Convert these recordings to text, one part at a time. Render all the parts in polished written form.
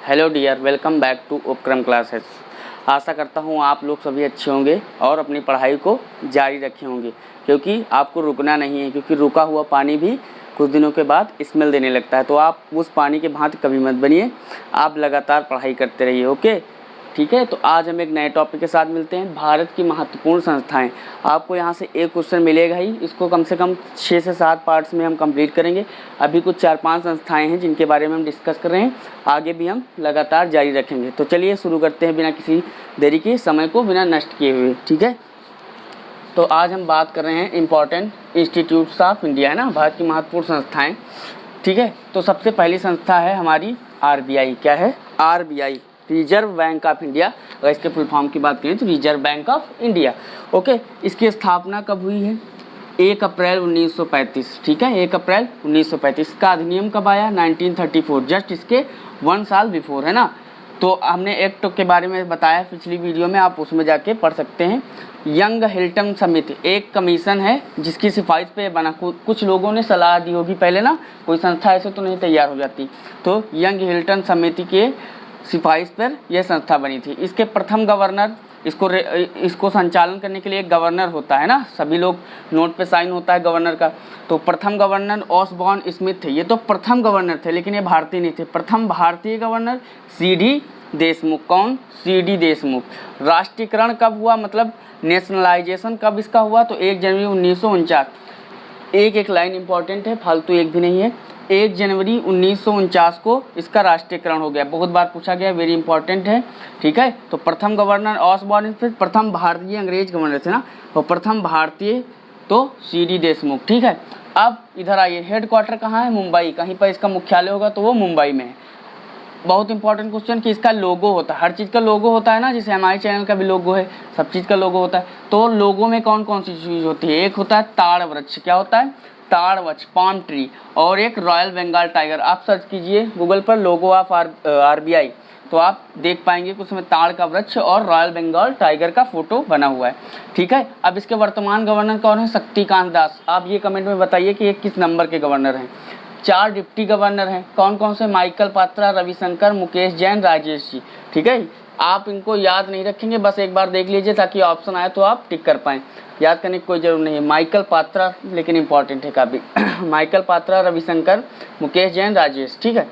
Hello dear, welcome back to Upkram classes. आशा करता हूँ आप लोग सभी अच्छे होंगे और अपनी पढ़ाई को जारी रखे होंगे, क्योंकि आपको रुकना नहीं है। क्योंकि रुका हुआ पानी भी कुछ दिनों के बाद स्मेल देने लगता है। तो आप उस पानी के भांति कभी मत बनिए, आप लगातार पढ़ाई करते रहिए। ओके, ठीक है। तो आज हम एक नए टॉपिक के साथ मिलते हैं, भारत की महत्वपूर्ण संस्थाएं। आपको यहाँ से एक क्वेश्चन मिलेगा ही, इसको कम से कम 6 से 7 पार्ट्स में हम कंप्लीट करेंगे। अभी कुछ 4-5 संस्थाएं हैं जिनके बारे में हम डिस्कस कर रहे हैं, आगे भी हम लगातार जारी रखेंगे। तो चलिए शुरू करते हैं बिना किसी देरी के, समय को बिना नष्ट किए हुए। ठीक है, तो आज हम बात कर रहे हैं इम्पॉर्टेंट इंस्टीट्यूट्स ऑफ इंडिया, है ना, भारत की महत्वपूर्ण संस्थाएँ। ठीक है, तो सबसे पहली संस्था है हमारी RBI। क्या है? RBI, reserve bank of India. अगर इसके फुल फॉर्म की बात करें तो reserve bank of India. Okay, इसकी स्थापना कब हुई है? 1 अप्रैल 1935। ठीक है, 1 अप्रैल 1935। का अधिनियम कब आया? 1934, जस्ट इसके 1 साल बिफोर, है ना। तो हमने एक्ट के बारे में बताया पिछली वीडियो में, आप उसमें जाके पढ़ सकते हैं। यंग हिल्टन समिति एक कमीशन है जिसकी सिफारिश पे बना। कुछ लोगों ने सलाह दी होगी पहले ना, कोई संस्था ऐसे तो नहीं तैयार हो जाती। तो यंग हिल्टन समिति के सिफारिश पर यह संस्था बनी थी। इसके प्रथम गवर्नर, इसको संचालन करने के लिए एक गवर्नर होता है ना, सभी लोग नोट पे साइन होता है गवर्नर का। तो प्रथम गवर्नर ऑसबॉर्न स्मिथ थे। ये तो प्रथम गवर्नर थे, लेकिन ये भारतीय नहीं थे। प्रथम भारतीय गवर्नर CD देशमुख। कौन? CD देशमुख। राष्ट्रीयकरण कब हुआ, मतलब नेशनलाइजेशन कब इसका हुआ? तो 1 जनवरी 1949। एक लाइन इंपॉर्टेंट है, फालतू एक भी नहीं है। 1 जनवरी 1949 को इसका राष्ट्रीयकरण हो गया। बहुत बार पूछा गया, वेरी इंपॉर्टेंट है। ठीक है, तो प्रथम गवर्नर ऑसबॉर्न स्मिथ, प्रथम भारतीय, अंग्रेज गवर्नर थे ना, तो प्रथम भारतीय तो CD देशमुख। ठीक है, अब इधर आइए, हेडक्वार्टर कहाँ है? मुंबई। कहीं पर इसका मुख्यालय होगा तो वो मुंबई में है। बहुत इंपॉर्टेंट क्वेश्चन कि इसका लोगो होता है, हर चीज़ का लोगो होता है ना, जैसे हमारे चैनल का भी लोगो है, सब चीज़ का लोगो होता है। तो लोगो में कौन कौन सी चीज़ होती है? एक होता है ताड़ वृक्ष। क्या होता है? ताड़ वृक्ष, पाम ट्री। और एक रॉयल बंगाल टाइगर। आप सर्च कीजिए गूगल पर लोगो ऑफ RBI, तो आप देख पाएंगे कि उसमें ताड़ का वृक्ष और रॉयल बंगाल टाइगर का फोटो बना हुआ है। ठीक है, अब इसके वर्तमान गवर्नर कौन है? शक्तिकांत दास। आप ये कमेंट में बताइए कि ये किस नंबर के गवर्नर हैं। 4 डिप्टी गवर्नर हैं। कौन कौन से? माइकल पात्रा, रविशंकर, मुकेश जैन, राजेश जी। ठीक है, आप इनको याद नहीं रखेंगे, बस एक बार देख लीजिए ताकि ऑप्शन आए तो आप टिक कर पाएँ। याद करने की कोई जरूर नहीं है। माइकल पात्रा लेकिन इंपॉर्टेंट है काफ़ी। माइकल पात्रा, रविशंकर, मुकेश जैन, राजेश। ठीक है,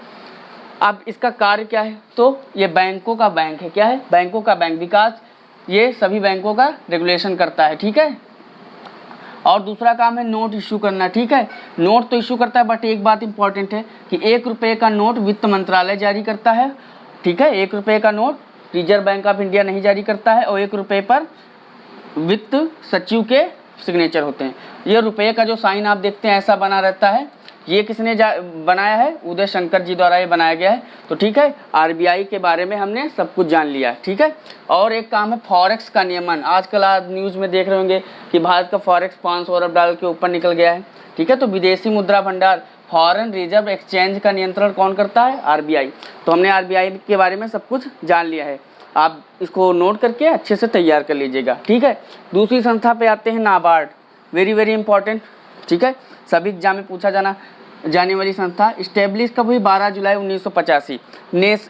अब इसका कार्य क्या है? तो ये बैंकों का बैंक है। क्या है? बैंकों का बैंक, विकास ये सभी बैंकों का रेगुलेशन करता है। ठीक है, और दूसरा काम है नोट इशू करना। ठीक है, नोट तो इशू करता है, बट एक बात इंपॉर्टेंट है कि 1 रुपये का नोट वित्त मंत्रालय जारी करता है। ठीक है, 1 रुपये का note reserve bank of India नहीं जारी करता है, और 1 रुपये पर वित्त सचिव के सिग्नेचर होते हैं। ये रुपये का जो साइन आप देखते हैं ऐसा बना रहता है, ये किसने बनाया है? उदय शंकर जी द्वारा ये बनाया गया है। तो ठीक है, RBI के बारे में हमने सब कुछ जान लिया। ठीक है, और एक काम है फॉरेक्स का नियमन। आजकल आप न्यूज़ में देख रहे होंगे कि भारत का फॉरेक्स 500 अरब डॉलर के ऊपर निकल गया है। ठीक है, तो विदेशी मुद्रा भंडार, फॉरेन रिजर्व एक्सचेंज का नियंत्रण कौन करता है? RBI। तो हमने RBI के बारे में सब कुछ जान लिया है, आप इसको नोट करके अच्छे से तैयार कर लीजिएगा। ठीक है, दूसरी संस्था पे आते हैं, नाबार्ड। Very very important. ठीक है, सभी एग्जाम में पूछा जाने वाली संस्था। इस्टेब्लिश कब हुई? 12 जुलाई 1985।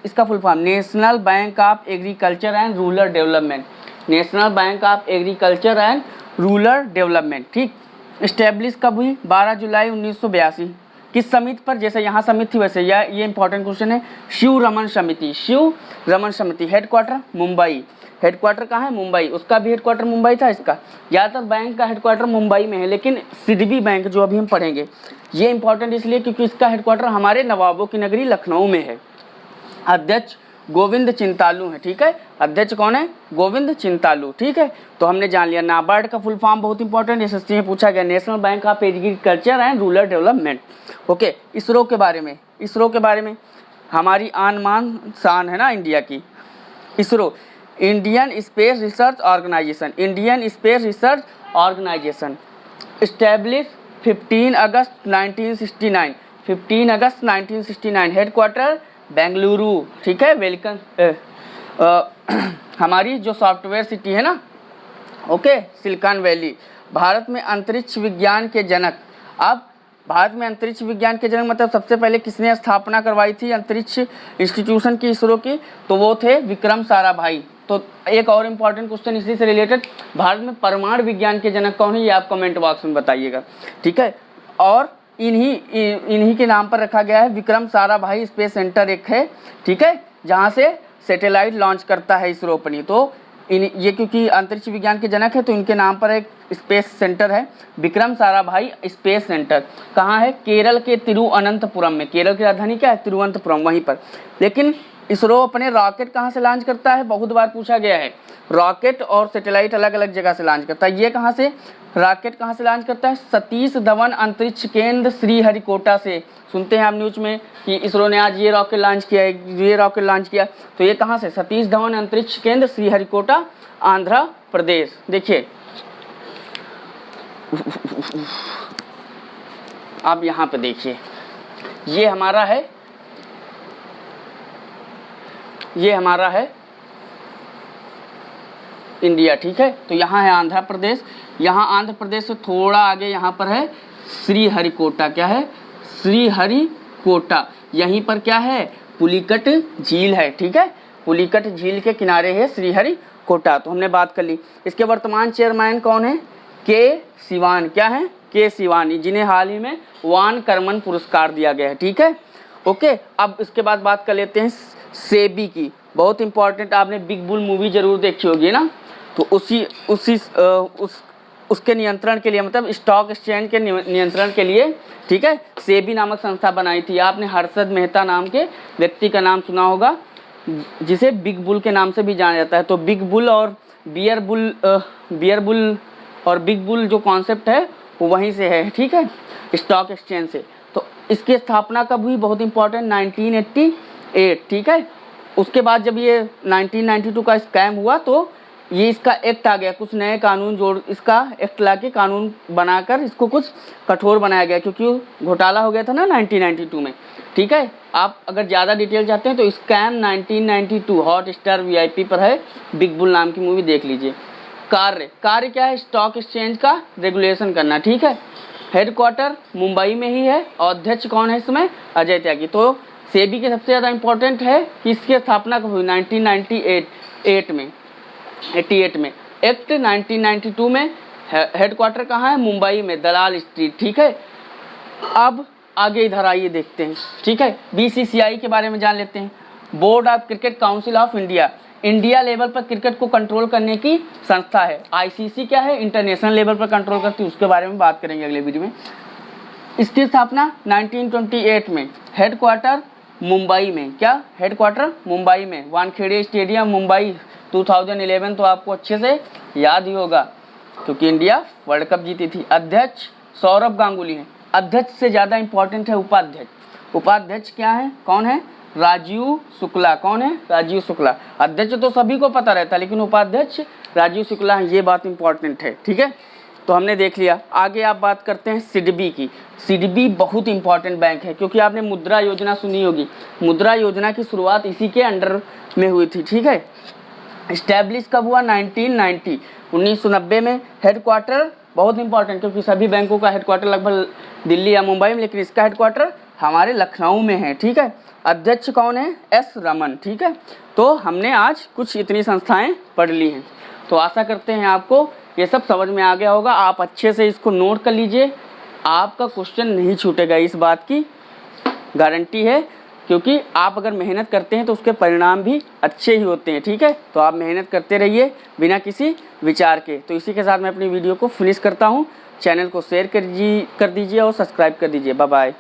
इसका full form national bank of agriculture and rural development. National bank of agriculture and rural development. ठीक, इस्टेब्लिश कब हुई? 12 जुलाई 1982। किस समिति पर? जैसे यहाँ समिति थी वैसे ये इंपॉर्टेंट क्वेश्चन है। शिव रमन समिति। शिव रमन समिति। हेडक्वार्टर मुंबई। हेडक्वार्टर कहाँ है? मुंबई। उसका भी हेडक्वार्टर मुंबई था। इसका ज़्यादातर बैंक का हेडक्वार्टर मुंबई में है, लेकिन सिडबी बैंक जो अभी हम पढ़ेंगे ये इंपॉर्टेंट इसलिए क्योंकि इसका हेडक्वार्टर हमारे नवाबों की नगरी लखनऊ में है। अध्यक्ष गोविंद चिंतालू है। ठीक है, अध्यक्ष कौन है? गोविंद चिंतालू। ठीक है, तो हमने जान लिया। नाबार्ड का फुल फॉर्म बहुत इंपॉर्टेंट, SSC में पूछा गया, national bank of agriculture and rural development. Okay, ISRO के बारे में, इसरो के बारे में हमारी आन मान शान है ना इंडिया की। ISRO Indian Space Research Organisation. Indian Space Research Organisation establish 15 अगस्त 1969। 15 अगस्त 1969। हेडक्वार्टर बेंगलुरु। ठीक है, वेलकम हमारी जो सॉफ्टवेयर सिटी है ना, ओके, सिलिकॉन वैली। भारत में अंतरिक्ष विज्ञान के जनक। अब भारत में अंतरिक्ष विज्ञान के जनक मतलब सबसे पहले किसने स्थापना करवाई थी अंतरिक्ष इंस्टीट्यूशन की, इसरो की? तो वो थे विक्रम साराभाई। तो एक और इम्पॉर्टेंट क्वेश्चन इसी से रिलेटेड, भारत में परमाणु विज्ञान के जनक कौन है, ये आप कमेंट बॉक्स में बताइएगा, ठीक है। और इन्हीं के नाम पर रखा गया है विक्रम साराभाई स्पेस सेंटर एक है, ठीक है, जहाँ से सैटेलाइट लॉन्च करता है इसरो अपनी। तो ये क्योंकि अंतरिक्ष विज्ञान के जनक है तो इनके नाम पर एक स्पेस सेंटर है, विक्रम साराभाई स्पेस सेंटर। कहाँ है? केरल के तिरुवनंतपुरम में। केरल की राजधानी क्या है? तिरुवनंतपुरम, वहीं पर। लेकिन इसरो अपने रॉकेट कहाँ से लॉन्च करता है? बहुत बार पूछा गया है। रॉकेट और सैटेलाइट अलग अलग जगह से लॉन्च करता है। ये कहाँ से रॉकेट कहाँ से लॉन्च करता है? सतीश धवन अंतरिक्ष केंद्र श्रीहरिकोटा से। सुनते हैं आप न्यूज में कि इसरो ने आज ये रॉकेट लॉन्च किया है, ये रॉकेट लॉन्च किया, तो ये कहाँ से? सतीश धवन अंतरिक्ष केंद्र श्रीहरिकोटा, आंध्र प्रदेश। देखिए आप यहाँ पे देखिए, ये हमारा है इंडिया, ठीक है। तो यहाँ है आंध्र प्रदेश, यहाँ आंध्र प्रदेश से थोड़ा आगे यहाँ पर है श्रीहरिकोटा। क्या है? श्रीहरिकोटा। यहीं पर क्या है? पुलिकट झील है, ठीक है। पुलिकट झील के किनारे है श्रीहरिकोटा। तो हमने बात कर ली। इसके वर्तमान चेयरमैन कौन है? के सिवान। क्या है? के सिवान, जिन्हें हाल ही में वान कर्मन पुरस्कार दिया गया है, ठीक है। ओके, अब इसके बाद बात कर लेते हैं सेबी की। बहुत इंपॉर्टेंट, आपने बिग बुल मूवी जरूर देखी होगी ना, तो उसके नियंत्रण के लिए, मतलब स्टॉक एक्सचेंज के नियंत्रण के लिए, ठीक है, सेबी नामक संस्था बनाई थी। आपने हर्षद मेहता नाम के व्यक्ति का नाम सुना होगा, जिसे बिग बुल के नाम से भी जाना जाता है। तो बिग बुल और बियर बुल और बिग बुल जो कॉन्सेप्ट है वो वहीं से है, ठीक है, स्टॉक एक्सचेंज से। तो इसकी स्थापना कब हुई? बहुत इंपॉर्टेंट, 1988, ठीक है। उसके बाद जब ये 1992 का स्कैम हुआ तो ये इसका एक्ट आ गया, कुछ नए कानून इसका एक्ट ला के कानून बनाकर इसको कुछ कठोर बनाया गया, क्योंकि घोटाला हो गया था ना 1992 में, ठीक है। आप अगर ज़्यादा डिटेल चाहते हैं तो स्कैम 1992 हॉटस्टार VIP पर है, बिग बुल नाम की मूवी देख लीजिए। कार्य क्या है? स्टॉक एक्सचेंज का रेगुलेशन करना, ठीक है। हेडक्वार्टर मुंबई में ही है और अध्यक्ष कौन है इसमें? अजय त्यागी। तो सेबी के सबसे ज़्यादा इंपॉर्टेंट है कि इसकी स्थापना कब हुई? 1988 में। एक्ट 1992 में। हेडक्वार्टर कहाँ है? मुंबई में, दलाल स्ट्रीट, ठीक है। अब आगे इधर आइए देखते हैं, ठीक है। BCCI के बारे में जान लेते हैं। Board of cricket council of India, India level पर क्रिकेट को कंट्रोल करने की संस्था है। ICC क्या है? इंटरनेशनल लेवल पर कंट्रोल करती है, उसके बारे में बात करेंगे अगले वीडियो में। इसकी स्थापना 1928 में। हेडक्वार्टर मुंबई में। क्या? हेडक्वार्टर मुंबई में। वानखेड़े स्टेडियम मुंबई। 2011 तो आपको अच्छे से याद ही होगा क्योंकि इंडिया वर्ल्ड कप जीती थी। अध्यक्ष सौरभ गांगुली हैं। अध्यक्ष से ज़्यादा इंपॉर्टेंट है उपाध्यक्ष। उपाध्यक्ष क्या है? कौन है? राजीव शुक्ला। कौन है? राजीव शुक्ला। अध्यक्ष तो सभी को पता रहता है, लेकिन उपाध्यक्ष राजीव शुक्ला है, ये बात इंपॉर्टेंट है, ठीक है। तो हमने देख लिया। आगे आप बात करते हैं सिडबी की। सिडबी बहुत इंपॉर्टेंट बैंक है, क्योंकि आपने मुद्रा योजना सुनी होगी। मुद्रा योजना की शुरुआत इसी के अंडर में हुई थी, ठीक है। इस्टेब्लिश कब हुआ? 1990 में। हेडक्वार्टर बहुत इंपॉर्टेंट, क्योंकि सभी बैंकों का हेडक्वार्टर लगभग दिल्ली या मुंबई में, लेकिन इसका हेडक्वार्टर हमारे लखनऊ में है, ठीक है। अध्यक्ष कौन है? S रमन, ठीक है। तो हमने आज कुछ इतनी संस्थाएं पढ़ ली हैं। तो आशा करते हैं आपको ये सब समझ में आ गया होगा। आप अच्छे से इसको नोट कर लीजिए, आपका क्वेश्चन नहीं छूटेगा, इस बात की गारंटी है, क्योंकि आप अगर मेहनत करते हैं तो उसके परिणाम भी अच्छे ही होते हैं, ठीक है। तो आप मेहनत करते रहिए बिना किसी विचार के। तो इसी के साथ मैं अपनी वीडियो को फिनिश करता हूँ। चैनल को शेयर कर दीजिए और सब्सक्राइब कर दीजिए। Bye bye.